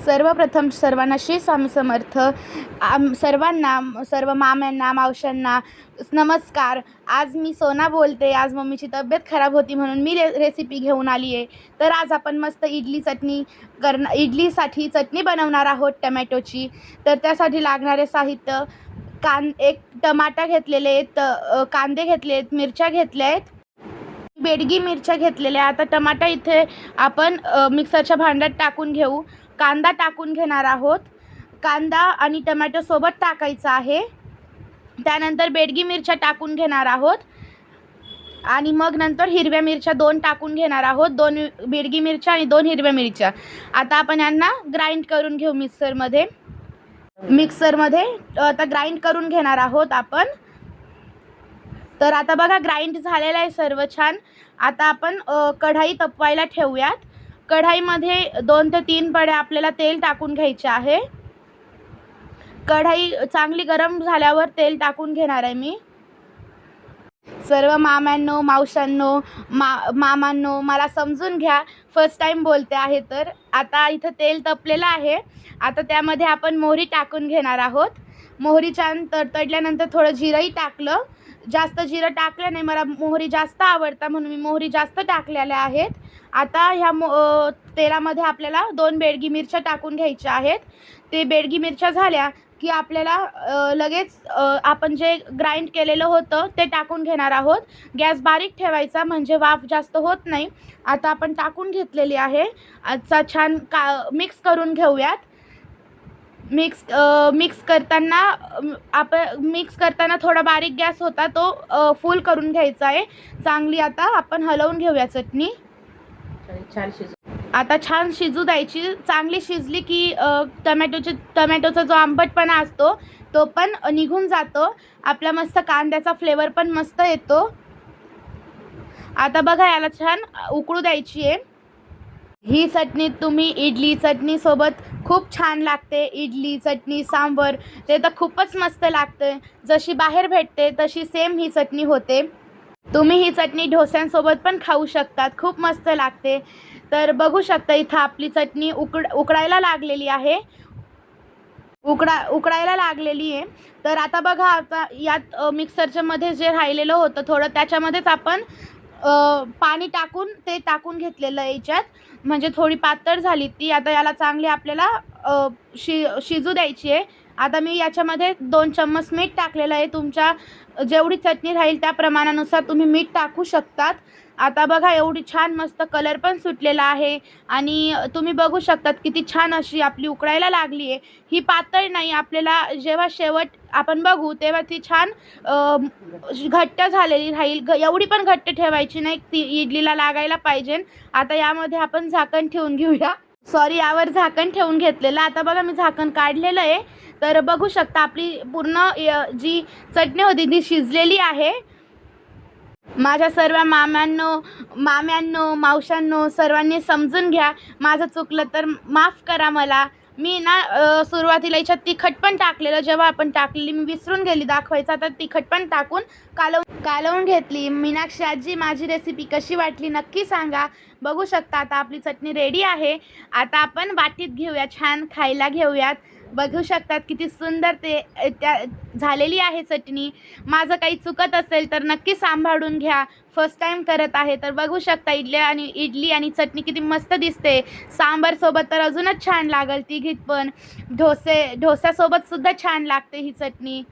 सर्वप्रथम सर्वांना श्री स्वामी समर्थ. सर्वांना, सर्व माम्यांना, मावशांना नमस्कार. आज मी सोना बोलते. आज मम्मीची तब्येत खराब होती म्हणून मी रेसिपी घेऊन आली आहे. तर आज आपण मस्त इडलीसाठी चटणी बनवणार आहोत टमॅटोची. तर त्यासाठी लागणारे साहित्य: एक टमाटा घेतलेले आहेत, कांदे घेतले आहेत, मिरच्या घेतल्या आहेत, बेडगी मिरच्या घेतलेल्या. आता टमाटा इथे आपण मिक्सरच्या भांड्यात टाकून घेऊ. कांदा टाकून घेणार आहोत. कांदा आणि टमॅटो सोबत टाकायचा आहे. त्यानंतर बेडगी मिरच्या टाकून घेणार आहोत आणि मग नंतर हिरव्या मिरच्या 2 टाकून घेणार आहोत. 2 बेडगी मिरच्या आणि 2 हिरव्या मिरच्या. आता आपण यांना ग्राइंड करून घेऊ मिक्सरमध्ये आता ग्राइंड करून घेणार आहोत आपण. तर आता बघा ग्राइंड झालेलं आहे सर्व छान. आता आपण कढाई तपवायला ठेवूयात. कढाईमध्ये 2 ते 3 पड्या आपल्याला तेल टाकून घ्यायचे आहे. कढाई चांगली गरम झाल्यावर तेल टाकून घेणार आहे मी. सर्व मामांनो, मावशांनो, मामांनो, मला समजून घ्या, फर्स्ट टाइम बोलते आहे. तर आता इथं तेल तपलेलं आहे. आता त्यामध्ये आपण मोहरी टाकून घेणार आहोत. मोहरी छान तडतडल्यानंतर थोडं जिरंही टाकलं. जास्त जिरं टाकलं नाही, मला मोहरी जास्त आवडतं म्हणून मी मोहरी जास्त टाकलेल्या आहेत. आता ह्या तेलामध्ये आपल्याला 2 बेडगी मिरच्या टाकून घ्यायच्या आहेत. ते बेडगी मिरच्या झाल्या की आपल्याला लगेच आपण जे ग्राइंड केलेलं होतं ते टाकून घेणार आहोत. गॅस बारीक ठेवायचा म्हणजे वाफ जास्त होत नाही. आता आपण टाकून घेतलेली आहे. आता छान मिक्स करून घेऊयात. मिक्स करताना थोडा बारीक गॅस होता तो फुल करून घ्यायचा आहे. चांगली आता आपण हलवून घेऊया चटणी. आता छान शिजू द्यायची. चांगली शिजली की टमॅटोचा जो आंबटपणा असतो तो पण निघून जातो. आपला मस्त कांद्याचा फ्लेवर पण मस्त येतो. आता बघा याला छान उकळू द्यायची आहे. ही चटणी तुम्ही इडली चटणी सोबत खूप छान लागते. इडली चटणी सांबर ते तर खूपच मस्त लागते. जशी बाहेर भेटते तशी सेम ही चटणी होते. तुम्ही ही चटणी डोस्यांसोबत पण खाऊ शकतात. खूप मस्त लागते. तर बघू शकता इथं आपली चटणी उकडायला लागलेली आहे. उकडायला लागलेली आहे. तर आता बघा, आता यात मिक्सरच्या मध्ये जे राहिलेलं होतं थोडं त्याच्यामध्येच आपण पाणी टाकून घेतलेलं आहे याच्यात, म्हणजे थोडी पातळ झाली ती. आता याला चांगली आपल्याला शिजू द्यायची आहे. आता मी याच्यामध्ये 2 चम्मच मीठ टाकलेलं आहे. तुमच्या जेवढी चटणी राहील त्या प्रमाणानुसार तुम्ही मीठ टाकू शकतात. आता बघा एवढी छान मस्त कलर पण सुटलेला आहे आणि तुम्ही बघू शकतात किती छान अशी आपली उकळायला लागली आहे. ही पातळ नाही, आपल्याला जेव्हा शेवट आपण बघू तेव्हा ती छान घट्ट झालेली राहील. एवढी पण घट्ट ठेवायची नाही, ती इडलीला लागायला पाहिजे. आता यामध्ये आपण झाकण ठेवून घेऊया. यावर झाकण ठेवून घेतलेलं. आता बघा मी झाकण काढलेलं आहे. तर बघू शकता आपली पूर्ण जी चटणी होती ती शिजलेली आहे. माझ्या सर्व माम्यांनो, मावशांनो, सर्वांनी समजून घ्या. माझं चुकलं तर माफ करा मला. मी सुरुवातीला याच्यात तिखट पण टाकलेलं, जेव्हा आपण टाकलेली मी विसरून गेली दाखवायचं. तर तिखट पण टाकून कालवून घेतली. मीनाक्षी आजी, माझी रेसिपी कशी वाटली नक्की सांगा. बघू शकता आता आपली चटणी रेडी आहे. आता आपण वाटीत घेऊया, छान खायला घेऊयात. बघू शकतात किती सुंदर झालेली आहे चटणी. माझं काही चुकत असेल तर नक्की सांभाळून घ्या. फर्स्ट टाइम करत आहे. तर बघू शकता इडली आणि चटणी किती मस्त दिसते. सांबार सोबत तर अजूनच छान लागल. तिघीत पण डोस्यासोबत सुद्धा छान लागते ही चटणी.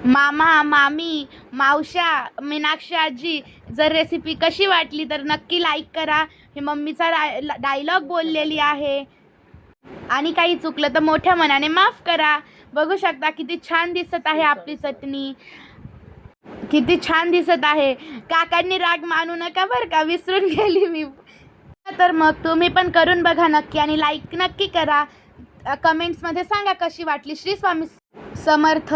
मामा, मामी, मावशा, मीनाक्षी आजी, जर रेसिपी कशी वाटली तर नक्की लाईक करा. हे मम्मीचा डायलॉग बोललेली आहे आणि काही चुकलं तर मोठ्या मनाने माफ करा. बघू शकता किती छान दिसत आहे आपली चटणी. किती छान दिसत आहे. काकांनी राग मानू नका बरं का, विसरून गेली मी. तर मग तुम्ही पण करून बघा नक्की आणि लाईक नक्की करा. कमेंट्समध्ये सांगा कशी वाटली. श्री स्वामी समर्थ.